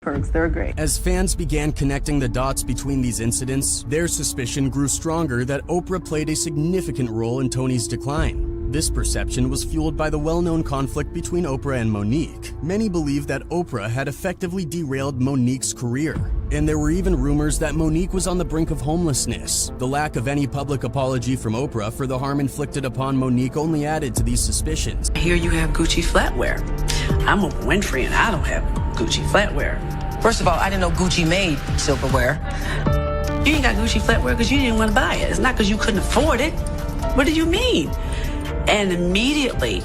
perks. They're great. As fans began connecting the dots between these incidents, their suspicion grew stronger that Oprah played a significant role in Toni's decline. This perception was fueled by the well-known conflict between Oprah and Monique. Many believe that Oprah had effectively derailed Monique's career. And there were even rumors that Monique was on the brink of homelessness. The lack of any public apology from Oprah for the harm inflicted upon Monique only added to these suspicions. Here you have Gucci flatware. I'm Oprah Winfrey and I don't have Gucci flatware. First of all, I didn't know Gucci made silverware. You ain't got Gucci flatware because you didn't want to buy it. It's not because you couldn't afford it. What do you mean? And immediately,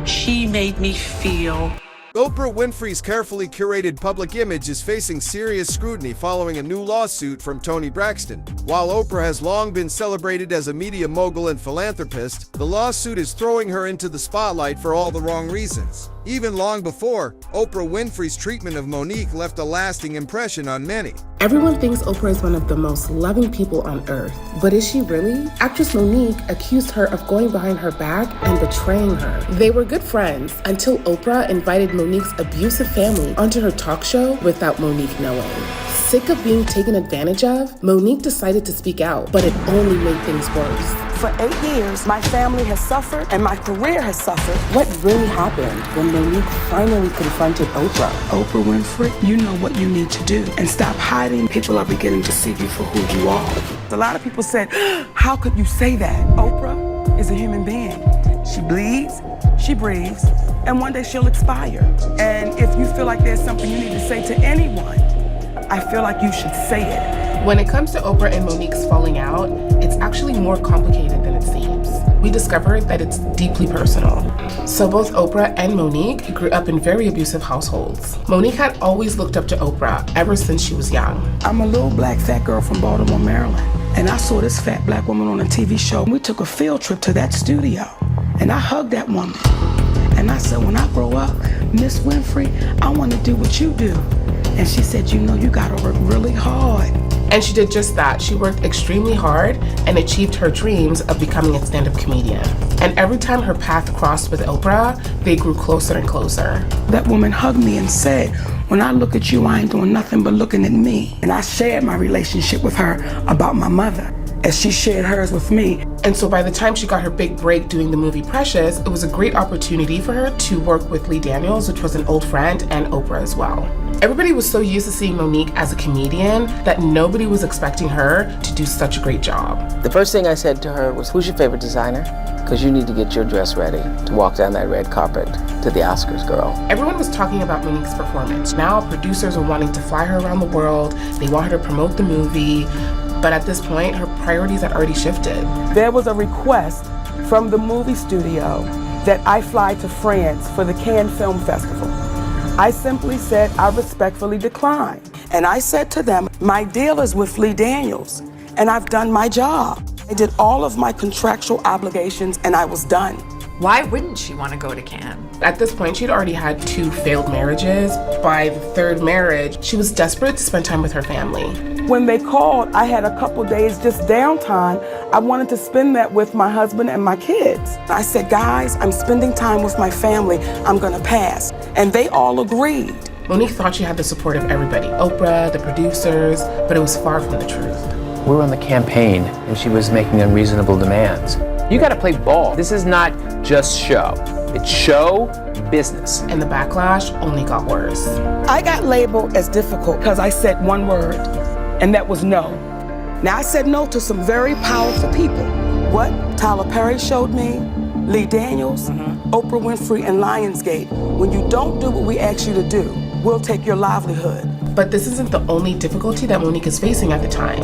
she made me feel... Oprah Winfrey's carefully curated public image is facing serious scrutiny following a new lawsuit from Toni Braxton. While Oprah has long been celebrated as a media mogul and philanthropist, the lawsuit is throwing her into the spotlight for all the wrong reasons. Even long before, Oprah Winfrey's treatment of Monique left a lasting impression on many. Everyone thinks Oprah is one of the most loving people on earth, but is she really? Actress Monique accused her of going behind her back and betraying her. They were good friends until Oprah invited Monique's abusive family onto her talk show without Monique knowing. Sick of being taken advantage of, Monique decided to speak out, but it only made things worse. For 8 years, my family has suffered and my career has suffered. What really happened when Monique finally confronted Oprah? Oprah Winfrey, you know what you need to do. And stop hiding. People are beginning to see you for who you are. A lot of people said, how could you say that? Oprah is a human being. She bleeds, she breathes, and one day she'll expire. And if you feel like there's something you need to say to anyone, I feel like you should say it. When it comes to Oprah and Monique's falling out, it's actually more complicated than it seems. We discovered that it's deeply personal. So both Oprah and Monique grew up in very abusive households. Monique had always looked up to Oprah ever since she was young. I'm a little black fat girl from Baltimore, Maryland. And I saw this fat black woman on a TV show. We took a field trip to that studio. And I hugged that woman. And I said, when I grow up, Miss Winfrey, I want to do what you do. And she said, you know, you got to work really hard. And she did just that. She worked extremely hard and achieved her dreams of becoming a stand-up comedian. And every time her path crossed with Oprah, they grew closer and closer. That woman hugged me and said, when I look at you, I ain't doing nothing but looking at me. And I shared my relationship with her about my mother, as she shared hers with me. And so by the time she got her big break doing the movie Precious, it was a great opportunity for her to work with Lee Daniels, which was an old friend, and Oprah as well. Everybody was so used to seeing Monique as a comedian that nobody was expecting her to do such a great job. The first thing I said to her was, who's your favorite designer? Because you need to get your dress ready to walk down that red carpet to the Oscars, girl. Everyone was talking about Monique's performance. Now producers are wanting to fly her around the world. They want her to promote the movie. But at this point, her priorities had already shifted. There was a request from the movie studio that I fly to France for the Cannes Film Festival. I simply said I respectfully declined. And I said to them, my deal is with Lee Daniels, and I've done my job. I did all of my contractual obligations, and I was done. Why wouldn't she want to go to Cannes? At this point, she'd already had 2 failed marriages. By the 3rd marriage, she was desperate to spend time with her family. When they called, I had a couple days just downtime. I wanted to spend that with my husband and my kids. I said, guys, I'm spending time with my family. I'm gonna pass. And they all agreed. Monique thought she had the support of everybody, Oprah, the producers, but it was far from the truth. We were on the campaign and she was making unreasonable demands. You gotta play ball. This is not just show. It's show business. And the backlash only got worse. I got labeled as difficult because I said one word, and that was no. Now I said no to some very powerful people. What Tyler Perry showed me, Lee Daniels, Oprah Winfrey, and Lionsgate. When you don't do what we ask you to do, we'll take your livelihood. But this isn't the only difficulty that Monique is facing at the time.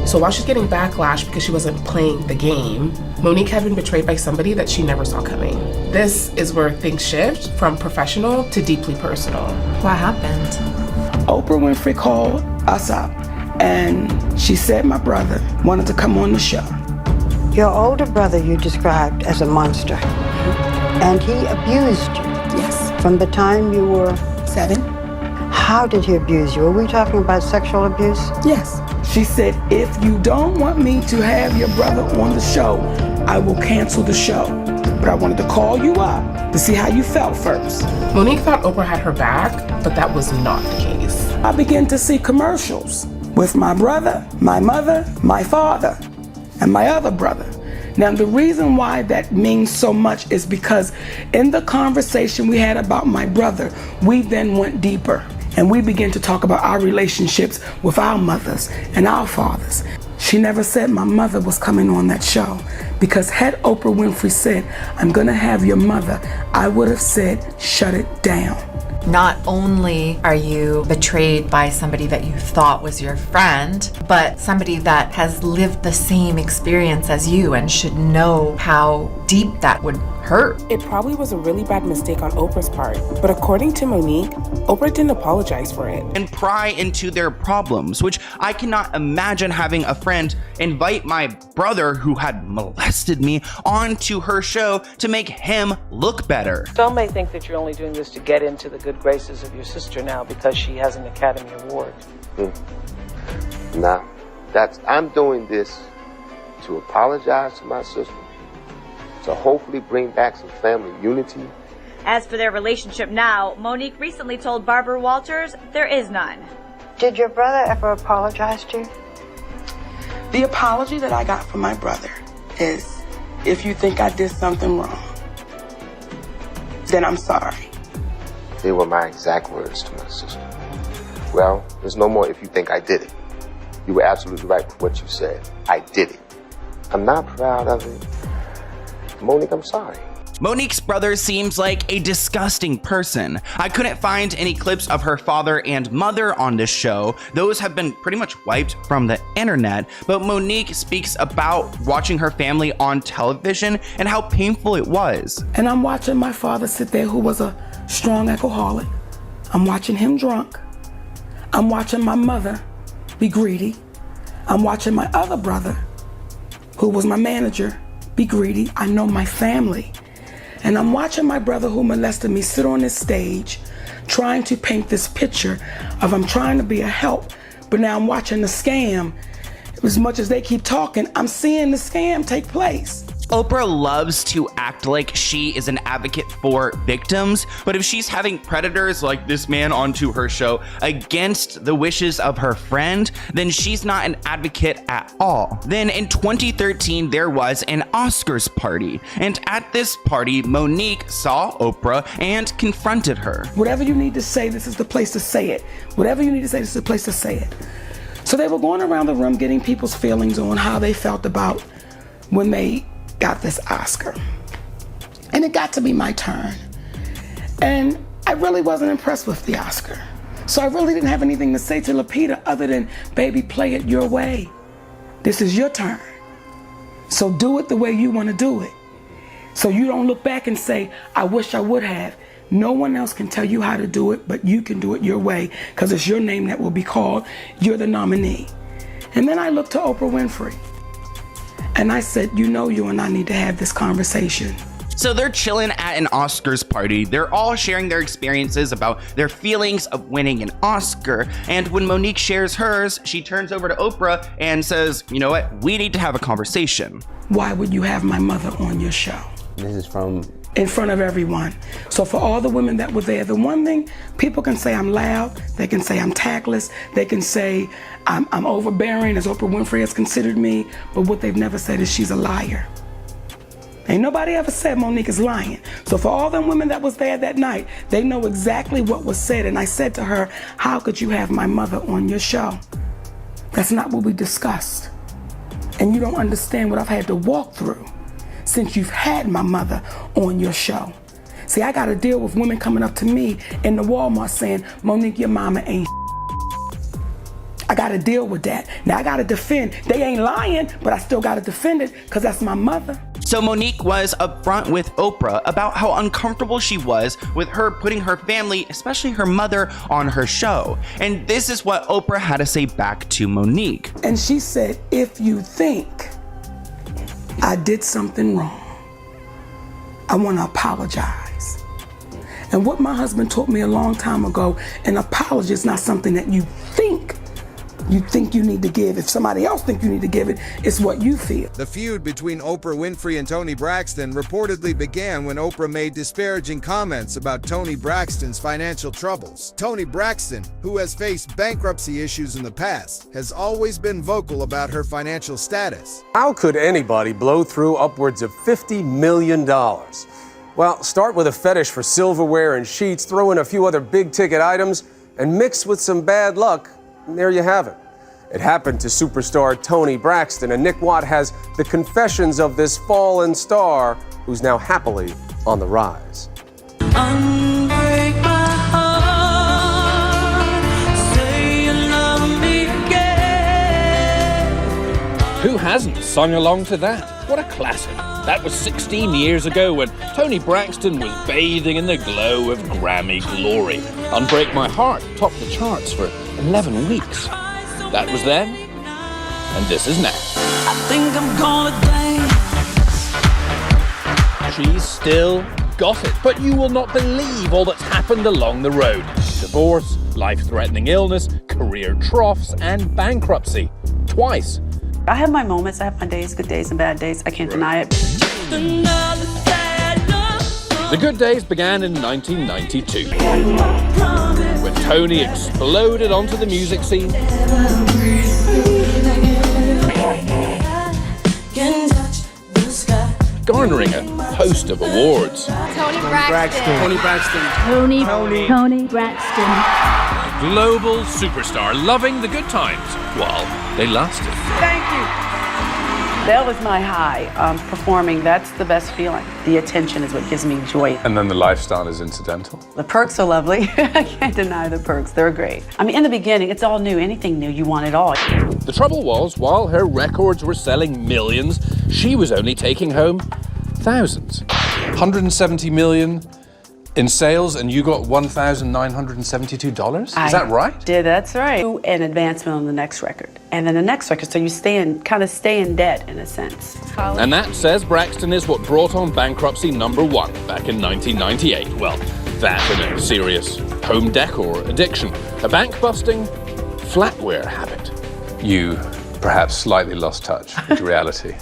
So while she's getting backlash because she wasn't playing the game, Monique had been betrayed by somebody that she never saw coming. This is where things shift from professional to deeply personal. What happened? Oprah Winfrey called us up and she said my brother wanted to come on the show. Your older brother you described as a monster, and he abused you. Yes. From the time you were 7. How did he abuse you? Are we talking about sexual abuse? Yes. She said, if you don't want me to have your brother on the show, I will cancel the show. But I wanted to call you up to see how you felt first. Monique thought Oprah had her back, but that was not the case. I began to see commercials with my brother, my mother, my father, and my other brother. Now, the reason why that means so much is because in the conversation we had about my brother, we then went deeper and we began to talk about our relationships with our mothers and our fathers. She never said my mother was coming on that show, because had Oprah Winfrey said, I'm gonna have your mother, I would have said, shut it down. Not only are you betrayed by somebody that you thought was your friend, but somebody that has lived the same experience as you and should know how deep that would hurt. It probably was a really bad mistake on Oprah's part, but according to Monique, Oprah didn't apologize for it. And pry into their problems, which I cannot imagine having a friend invite my brother who had molested me onto her show to make him look better. Some may think that you're only doing this to get into the good graces of your sister now because she has an Academy Award. Nah, I'm doing this to apologize to my sister, to hopefully bring back some family unity. As for their relationship now, Monique recently told Barbara Walters there is none. Did your brother ever apologize to you? The apology that I got from my brother is, if you think I did something wrong, then I'm sorry. They were my exact words to my sister. Well, there's no more if you think I did it. You were absolutely right with what you said. I did it. I'm not proud of it. Monique, I'm sorry. Monique's brother seems like a disgusting person. I couldn't find any clips of her father and mother on this show. Those have been pretty much wiped from the internet, but Monique speaks about watching her family on television and how painful it was. And I'm watching my father sit there, who was a strong alcoholic. I'm watching him drunk. I'm watching my mother be greedy. I'm watching my other brother, who was my manager, be greedy. I know my family. And I'm watching my brother who molested me sit on this stage trying to paint this picture of I'm trying to be a help, but now I'm watching the scam. As much as they keep talking, I'm seeing the scam take place. Oprah loves to act like she is an advocate for victims, but if she's having predators like this man onto her show against the wishes of her friend, then she's not an advocate at all. Then in 2013, there was an Oscars party, and at this party, Monique saw Oprah and confronted her. Whatever you need to say, this is the place to say it. Whatever you need to say, this is the place to say it. So they were going around the room getting people's feelings on how they felt about when they got this Oscar. And it got to be my turn. And I really wasn't impressed with the Oscar. So I really didn't have anything to say to Lupita other than, baby, play it your way. This is your turn. So do it the way you want to do it. So you don't look back and say, I wish I would have. No one else can tell you how to do it, but you can do it your way, because it's your name that will be called. You're the nominee. And then I looked to Oprah Winfrey. And I said, you know, you and I need to have this conversation. So they're chilling at an Oscars party. They're all sharing their experiences about their feelings of winning an Oscar. And when Monique shares hers, she turns over to Oprah and says, you know what? We need to have a conversation. Why would you have my mother on your show? This is from... In front of everyone. So for all the women that were there, the one thing, people can say I'm loud, they can say I'm tactless, they can say I'm overbearing, as Oprah Winfrey has considered me, but what they've never said is she's a liar. Ain't nobody ever said Monique is lying. So for all them women that was there that night, they know exactly what was said. And I said to her, how could you have my mother on your show? That's not what we discussed. And you don't understand what I've had to walk through since you've had my mother on your show. See, I gotta deal with women coming up to me in the Walmart saying, Monique, your mama ain't. I gotta deal with that. Now I gotta defend. They ain't lying, but I still gotta defend it because that's my mother. So Monique was upfront with Oprah about how uncomfortable she was with her putting her family, especially her mother, on her show. And this is what Oprah had to say back to Monique. And she said, if you think I did something wrong, I want to apologize. And what my husband taught me a long time ago, an apology is not something that you think you think you need to give. If somebody else think you need to give it, it's what you feel. The feud between Oprah Winfrey and Toni Braxton reportedly began when Oprah made disparaging comments about Toni Braxton's financial troubles. Toni Braxton, who has faced bankruptcy issues in the past, has always been vocal about her financial status. How could anybody blow through upwards of $50 million? Well, start with a fetish for silverware and sheets, throw in a few other big-ticket items, and mix with some bad luck, and there you have it. It happened to superstar Toni Braxton, and Nick Watt has the confessions of this fallen star who's now happily on the rise. Unbreak my heart, say you love me again. Who hasn't sung along to that? What a classic. That was 16 years ago when Toni Braxton was bathing in the glow of Grammy glory. Unbreak My Heart topped the charts for 11 weeks. That was then, and this is now. I think I'm gonna dance. She's still got it, but you will not believe all that's happened along the road. Divorce, life-threatening illness, career troughs, and bankruptcy. Twice. I have my moments, I have my days, good days and bad days. I can't deny it. The good days began in 1992, when Toni exploded onto the music scene, garnering a host of awards. Toni Braxton. Toni Braxton. Toni Braxton. Global superstar, loving the good times while they lasted. Thank you. That was my high, performing. That's the best feeling. The attention is what gives me joy. And then the lifestyle is incidental. The perks are lovely. I can't deny the perks. They're great. I mean, in the beginning, it's all new. Anything new, you want it all. The trouble was, while her records were selling millions, she was only taking home thousands. 170 million in sales, and you got $1,972? Is that right? Did, that's right. An advancement on the next record. And then the next record, so you kind of stay in debt in a sense. And that, says Braxton, is what brought on bankruptcy #1 back in 1998. Well, that and a serious home decor addiction, a bank-busting flatware habit. You perhaps slightly lost touch with reality.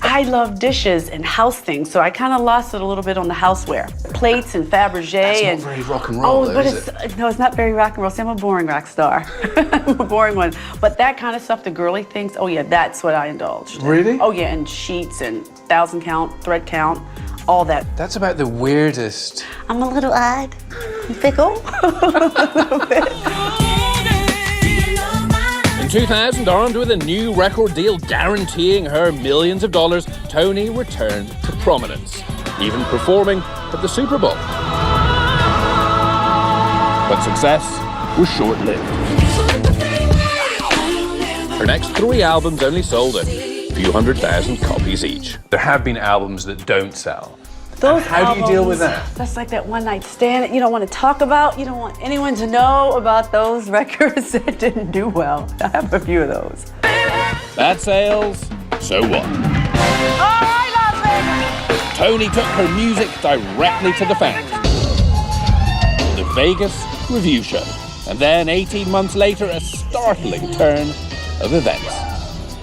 I love dishes and house things, so I kind of lost it a little bit on the houseware. Plates and Fabergé. That's not very rock and roll, though, is it? No, it's not very rock and roll. See, I'm a boring rock star. I'm a boring one. But that kind of stuff, the girly things, oh yeah, that's what I indulged in. Really? Oh yeah, and sheets and 1,000 count, thread count, all that. That's about the weirdest. I'm a little odd, fickle. In 2000, armed with a new record deal guaranteeing her millions of dollars, Toni returned to prominence, even performing at the Super Bowl. But success was short-lived. Her next 3 albums only sold a few 100,000 copies each. There have been albums that don't sell. Those How do you deal with that? That's like that one night stand you don't want to talk about. You don't want anyone to know about those records that didn't do well. I have a few of those. Bad sales, so what? All right, Las Vegas! Toni took her music directly to the fans. The Vegas Review Show. And then 18 months later, a startling turn of events.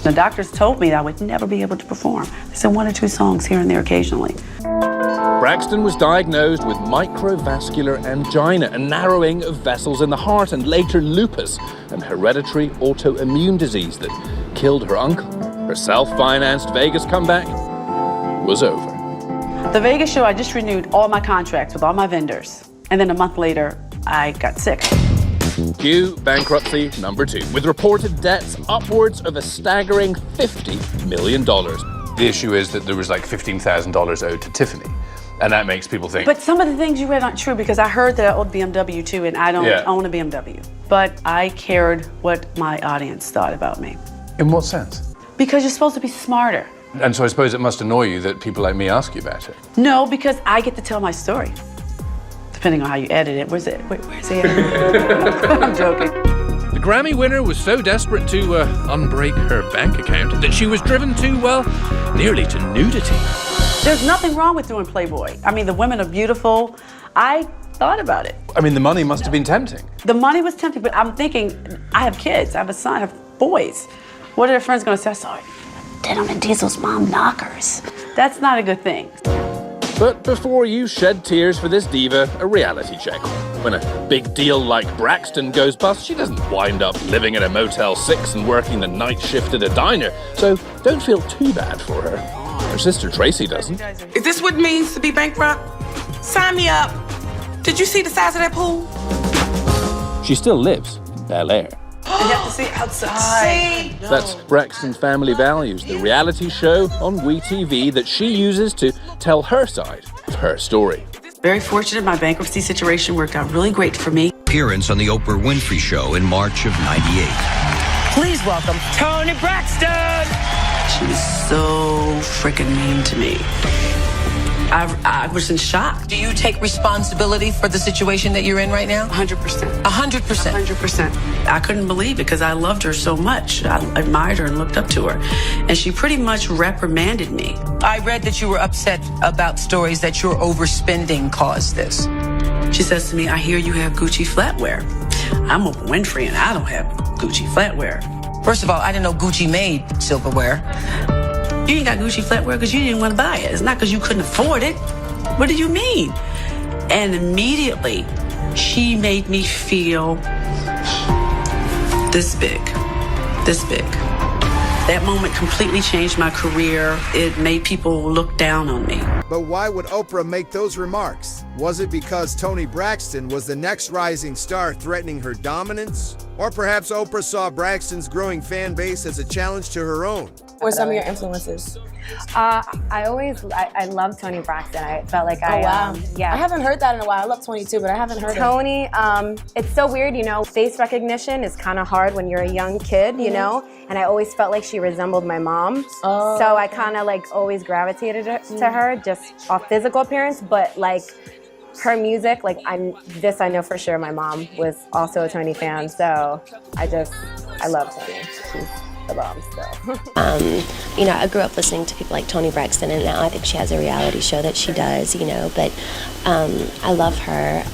The doctors told me that I would never be able to perform. They said 1 or 2 songs here and there occasionally. Braxton was diagnosed with microvascular angina, a narrowing of vessels in the heart, and later lupus, an hereditary autoimmune disease that killed her uncle. Her self-financed Vegas comeback was over. The Vegas show, I just renewed all my contracts with all my vendors. And then a month later, I got sick. Cue bankruptcy #2, with reported debts upwards of a staggering $50 million. The issue is that there was like $15,000 owed to Tiffany. And that makes people think. But some of the things you read aren't true, because I heard that I owed BMW too, and I don't own a BMW. But I cared what my audience thought about me. In what sense? Because you're supposed to be smarter. And so I suppose it must annoy you that people like me ask you about it. No, because I get to tell my story. Depending on how you edit it. Where's the edit? I'm joking. The Grammy winner was so desperate to unbreak her bank account that she was driven to, well, nearly to nudity. There's nothing wrong with doing Playboy. I mean, the women are beautiful. I thought about it. I mean, the money must have been tempting. The money was tempting, but I'm thinking, I have kids, I have a son, I have boys. What are their friends gonna say? I saw Denim and Diesel's mom knockers. That's not a good thing. But before you shed tears for this diva, a reality check. When a big deal like Braxton goes bust, she doesn't wind up living in a Motel 6 and working the night shift at a diner. So don't feel too bad for her. Her sister Tracy doesn't. Is this what it means to be bankrupt? Sign me up. Did you see the size of that pool? She still lives in Bel Air. You have to see outside. See? That's Braxton Family Values, the reality show on WeTV that she uses to tell her side of her story. Very fortunate, my bankruptcy situation worked out really great for me. Appearance on the Oprah Winfrey Show in March of '98. Please welcome Toni Braxton! She was so freaking mean to me. I was in shock. Do you take responsibility for the situation that you're in right now? 100%. 100%? 100%. I couldn't believe it because I loved her so much. I admired her and looked up to her. And she pretty much reprimanded me. I read that you were upset about stories that your overspending caused this. She says to me, I hear you have Gucci flatware. I'm Oprah Winfrey and I don't have Gucci flatware. First of all, I didn't know Gucci made silverware. You ain't got Gucci flatware because you didn't want to buy it. It's not because you couldn't afford it. What do you mean? And immediately, she made me feel this big. This big. That moment completely changed my career. It made people look down on me. But why would Oprah make those remarks? Was it because Toni Braxton was the next rising star threatening her dominance? Or perhaps Oprah saw Braxton's growing fan base as a challenge to her own? What are some of your influences? I love Toni Braxton. I felt like yeah. I haven't heard that in a while. I love 22, but I haven't heard Toni, it's so weird, you know, face recognition is kind of hard when you're a young kid, you know, and I always felt like she resembled my mom. Oh. So I kind of like always gravitated to her just off physical appearance, but like her music, like I know for sure my mom was also a Toni fan, so I love Toni. She's the bomb still. You know, I grew up listening to people like Toni Braxton, and now I think she has a reality show that she does, you know, but I love her.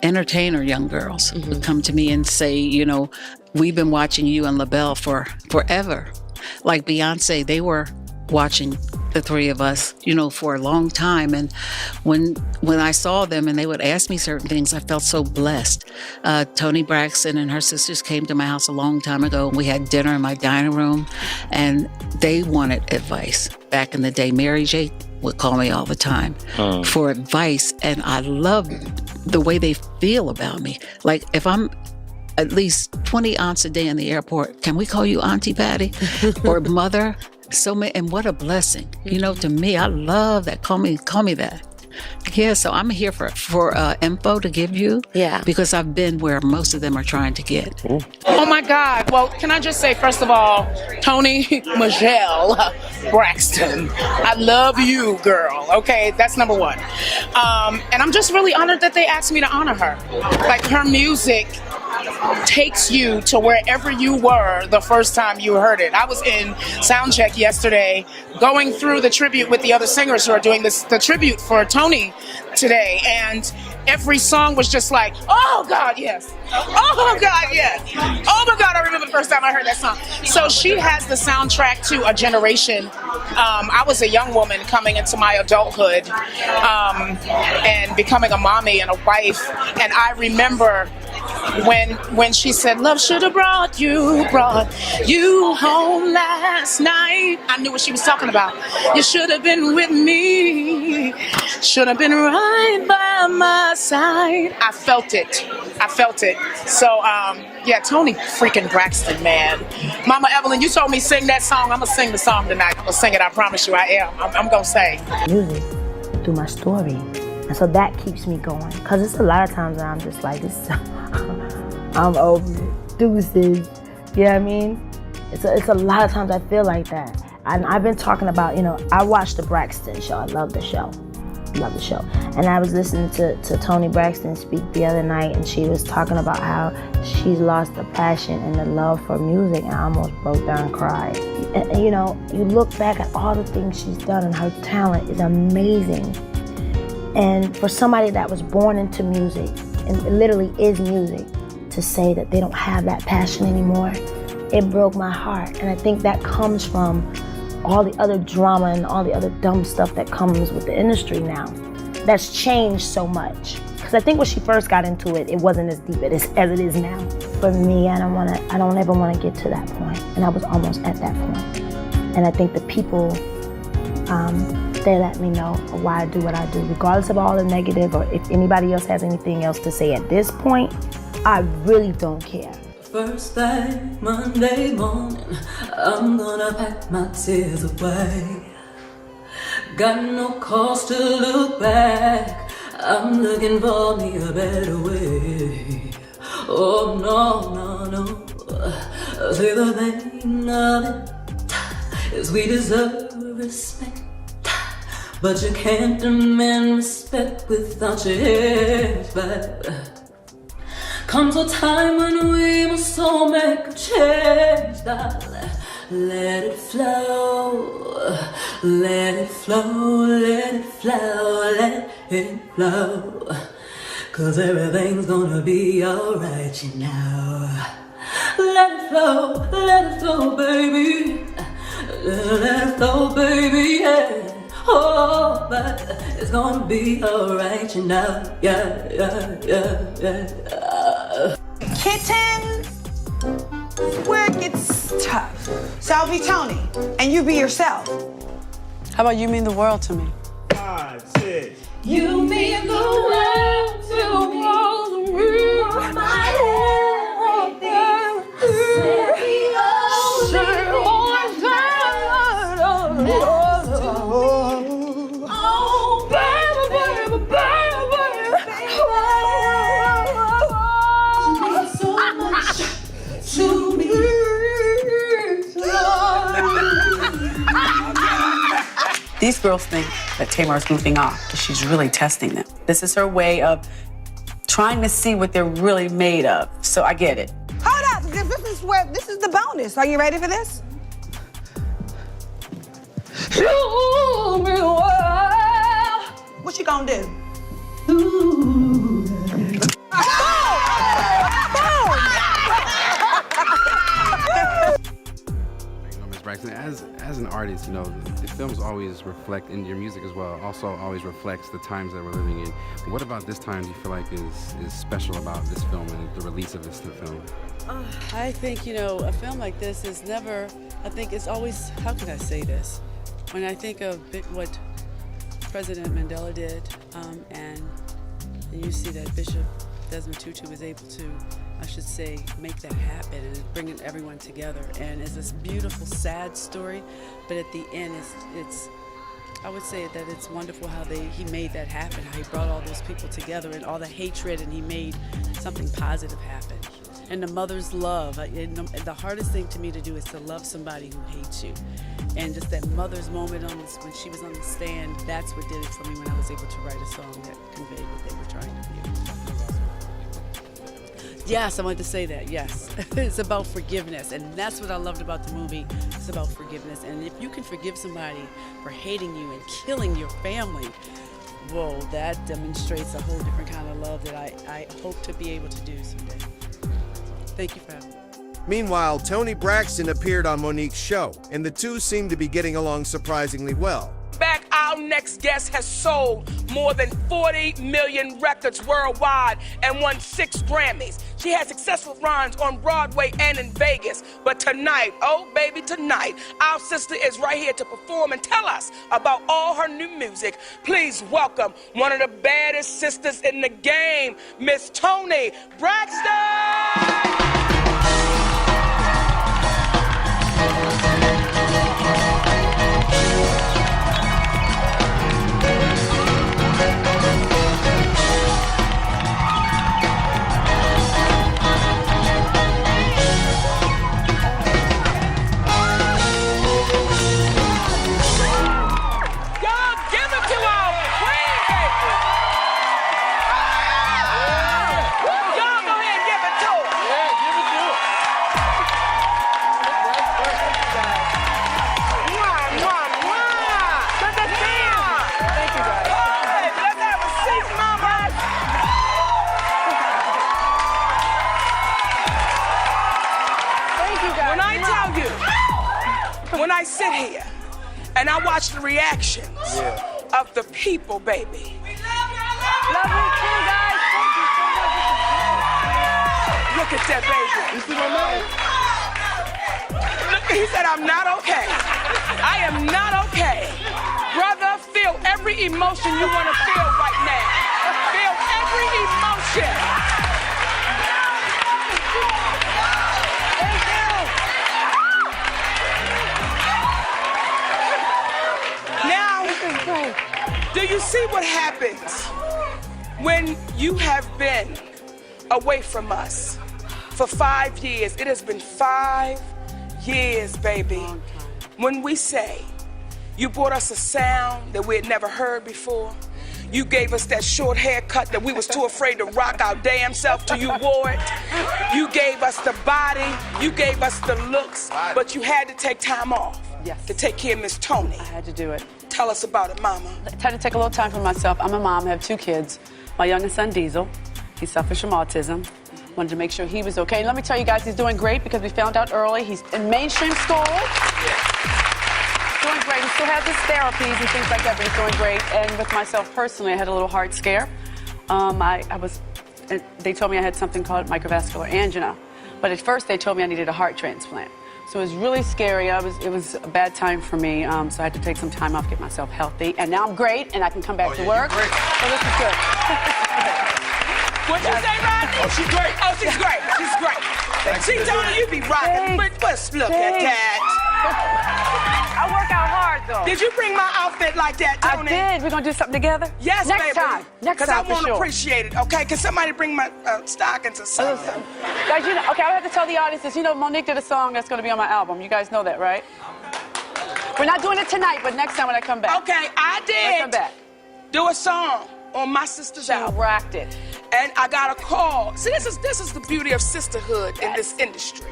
Entertainer young girls would come to me and say, you know, we've been watching you and LaBelle for forever. Like Beyonce, they were watching the three of us, you know, for a long time. And when I saw them and they would ask me certain things, I felt so blessed. Toni Braxton and her sisters came to my house a long time ago. We had dinner in my dining room and they wanted advice. Back in the day, Mary J would call me all the time for advice. And I love the way they feel about me. Like if I'm at least 20 aunts a day in the airport, can we call you Auntie Patty or Mother? So many, and what a blessing, you know, to me. I love that. Call me that. Yeah, so I'm here for info to give you. Yeah. Because I've been where most of them are trying to get. Oh my God. Well, can I just say, first of all, Toni Michelle Braxton, I love you, girl. Okay, that's number one. And I'm just really honored that they asked me to honor her. Like, her music takes you to wherever you were the first time you heard it. I was in Soundcheck yesterday going through the tribute with the other singers who are doing the tribute for Toni today, and every song was just like, oh God, yes. Oh God, yes. Oh my God, I remember the first time I heard that song. So she has the soundtrack to a generation. I was a young woman coming into my adulthood and becoming a mommy and a wife, and I remember when she said, love should have brought you home last night. I knew what she was talking about. You should have been with me. Should have been right by my side. I felt it. So, yeah, Toni freaking Braxton, man. Mama Evelyn, you told me sing that song. I'm going to sing the song tonight. I'm going to sing it. I promise you I am. I'm going to sing. Music through my story. And so that keeps me going. Because it's a lot of times that I'm just like, I'm over it. Deuces. You know what I mean? It's a lot of times I feel like that. And I've been talking about, you know, I watched the Braxton show. I love the show. And I was listening to Toni Braxton speak the other night, and she was talking about how she's lost the passion and the love for music, and I almost broke down and cried. And you know, you look back at all the things she's done, and her talent is amazing. And for somebody that was born into music, and it literally is music, to say that they don't have that passion anymore, it broke my heart. And I think that comes from all the other drama and all the other dumb stuff that comes with the industry now. That's changed so much. Because I think when she first got into it, it wasn't as deep as it is now. For me, I don't ever want to get to that point. And I was almost at that point. And I think the people, they let me know why I do what I do, regardless of all the negative, or if anybody else has anything else to say at this point, I really don't care. First thing Monday morning, I'm gonna pack my tears away. Got no cause to look back, I'm looking for me a better way. Oh no, no, no, say the thing of it is we deserve respect, but you can't demand respect without your head back. Comes a time when we must all make a change, darling. Let it flow, let it flow, let it flow, let it flow. 'Cause everything's gonna be alright, you know. Let it flow, baby. Let it flow, baby, yeah. Oh, but it's gonna be alright, you know. Yeah, yeah, yeah, yeah. Kittens, where it gets tough. So I'll be Toni, and you be yourself. How about you mean the world to me? 5, 6. You mean the world to me. My everything. Set me oh, baby, baby, baby, baby. You mean so much to me. These girls think that Tamar's goofing off, but she's really testing them. This is her way of trying to see what they're really made of. So I get it. Hold up, because this is the bonus. Are you ready for this? What you gonna do? Ms. Braxton, as an artist, you know, the films always reflect, in your music as well, also always reflects the times that we're living in. What about this time do you feel like is special about this film and the release of this film? I think, you know, a film like this is never, I think it's always, how can I say this? When I think of what President Mandela did, and you see that Bishop Desmond Tutu was able to, I should say, make that happen and bringing everyone together. And it's this beautiful, sad story, but at the end, it's I would say that it's wonderful how he made that happen, how he brought all those people together and all the hatred, and he made something positive happen. And the mother's love, the hardest thing to me to do is to love somebody who hates you. And just that mother's moment when she was on the stand, that's what did it for me when I was able to write a song that conveyed what they were trying to do. Yes, I wanted to say that, yes. It's about forgiveness, and that's what I loved about the movie. It's about forgiveness, and if you can forgive somebody for hating you and killing your family, whoa, that demonstrates a whole different kind of love that I hope to be able to do someday. Thank you for having me. Meanwhile, Toni Braxton appeared on Monique's show, and the two seem to be getting along surprisingly well. Back, our next guest has sold more than 40 million records worldwide and won 6 Grammys. She has successful runs on Broadway and in Vegas. But tonight, oh baby, tonight, our sister is right here to perform and tell us about all her new music. Please welcome one of the baddest sisters in the game, Miss Toni Braxton! Y'all go ahead and give it to her. When I tell you, when I sit here and I watch the reactions of the people, baby. Love you too, guys. Thank you so much. Look at that, baby. You see my man? Look, he said, I'm not okay. I am not okay. Brother, feel every emotion you want to feel right now. Feel every emotion. Now, do you see what happens when you have been away from us for 5 years? It has been 5 years, baby. When we say you brought us a sound that we had never heard before, you gave us that short haircut that we was too afraid to rock our damn self till you wore it. You gave us the body, you gave us the looks, but you had to take time off to take care of Miss Toni. I had to do it. Tell us about it, Mama. I had to take a little time for myself. I'm a mom, I have 2 kids. My youngest son, Diesel, he suffers from autism. Wanted to make sure he was okay. And let me tell you guys, he's doing great because we found out early. He's in mainstream school. Doing great. He still has his therapies and things like that, but he's doing great. And with myself personally, I had a little heart scare. They told me I had something called microvascular angina. But at first, they told me I needed a heart transplant. So it was really scary. It was a bad time for me, so I had to take some time off, get myself healthy. And now I'm great, and I can come back to work. So this is good. What'd you say, Rodney? Oh, she's great. Oh, she's great. She's great. See, Toni, you be rocking. Let's look at that. I work out hard, though. Did you bring my outfit like that, Toni? I did. We're going to do something together? Yes, Next baby. time. Next time, Because I for won't sure. appreciate it, okay? Can somebody bring my stockings or something? Guys, you know, okay, I have to tell the audience this. You know, Monique did a song that's going to be on my album. You guys know that, right? We're not doing it tonight, but next time when I come back. Okay, I When I come did back. do a song on my sister's album. You rocked it. And I got a call. See, this is the beauty of sisterhood in this industry.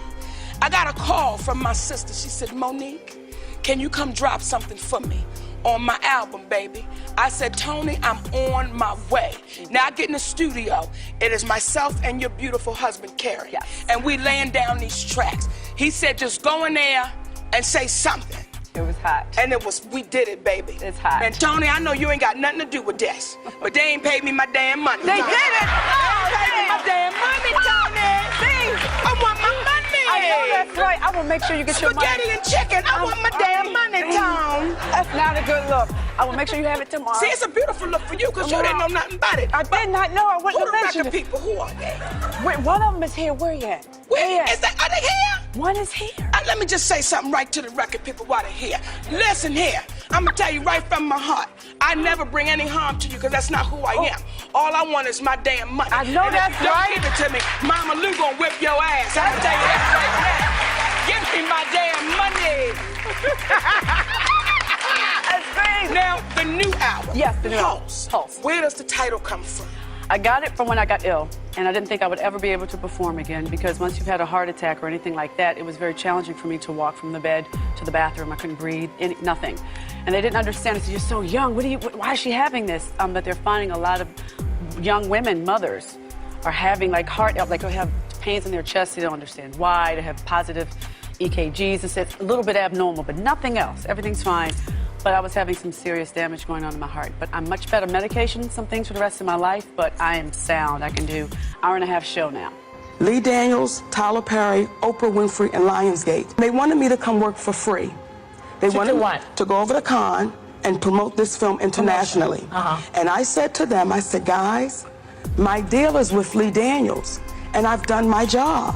I got a call from my sister. She said, Monique, can you come drop something for me on my album, baby? I said, Toni, I'm on my way. Now I get in the studio. It is myself and your beautiful husband, Carrie. Yes. And we laying down these tracks. He said, just go in there and say something. It was hot. And we did it, baby. It's hot. And Toni, I know you ain't got nothing to do with this, but they ain't paid me my damn money. They did it! They paid me my damn money, Toni. See? I want my money. I know that's right. I will make sure you get your money. Spaghetti and chicken. I want my damn money, Toni. That's not a good look. I will make sure you have it tomorrow. See, it's a beautiful look for you because you didn't know nothing about it. I did not know. I wouldn't have Who the mentioned record it. people? Who are they? Wait, one of them is here. Where you at? Where is that? Are they here? One is here. Let me just say something right to the record people while they're here. Listen here. I'm going to tell you right from my heart. I never bring any harm to you because that's not who I am. All I want is my damn money. I know and that's if you don't right. give it to me, Mama Lou going to whip your ass. I'm going to tell you that right now. Give me my damn money. That's crazy. Now, the new album. Yes, the new album. Pulse. Where does the title come from? I got it from when I got ill, and I didn't think I would ever be able to perform again because once you've had a heart attack or anything like that, it was very challenging for me to walk from the bed to the bathroom. I couldn't breathe, nothing. And they didn't understand. I said, you're so young. Why is she having this? But they're finding a lot of young women, mothers, are having like they have pains in their chest. They don't understand why. They have positive EKGs. It's a little bit abnormal, but nothing else. Everything's fine. But I was having some serious damage going on in my heart. But I'm much better. Medication, some things for the rest of my life, but I am sound. I can do hour-and-a-half show now. Lee Daniels, Tyler Perry, Oprah Winfrey, and Lionsgate. They wanted me to come work for free. They wanted me to go over to Cannes and promote this film internationally. And I said to them, I said, guys, my deal is with Lee Daniels, and I've done my job.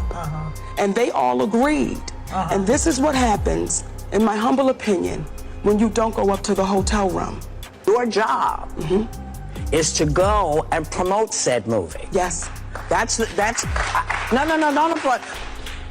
And they all agreed. And this is what happens, in my humble opinion, when you don't go up to the hotel room. Your job is to go and promote said movie. Yes. No.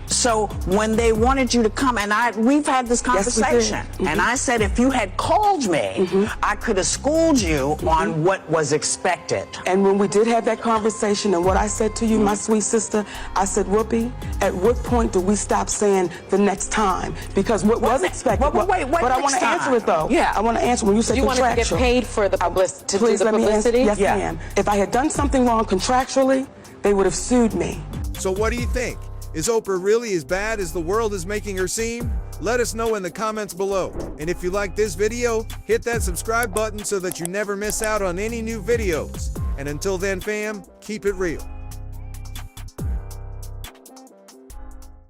So when they wanted you to come, and we've had this conversation, and I said if you had called me, I could have schooled you on what was expected. And when we did have that conversation, and what I said to you, my sweet sister, I said, Whoopi, at what point do we stop saying the next time? Because what was expected. Wait, but I want to answer it though. Yeah. I want to answer when you said You contractual. wanted to get paid for the publicity. Please let me answer. Yes, Yeah. ma'am. If I had done something wrong contractually, they would have sued me. So what do you think? Is Oprah really as bad as the world is making her seem? Let us know in the comments below. And if you like this video, hit that subscribe button so that you never miss out on any new videos. And until then, fam, keep it real.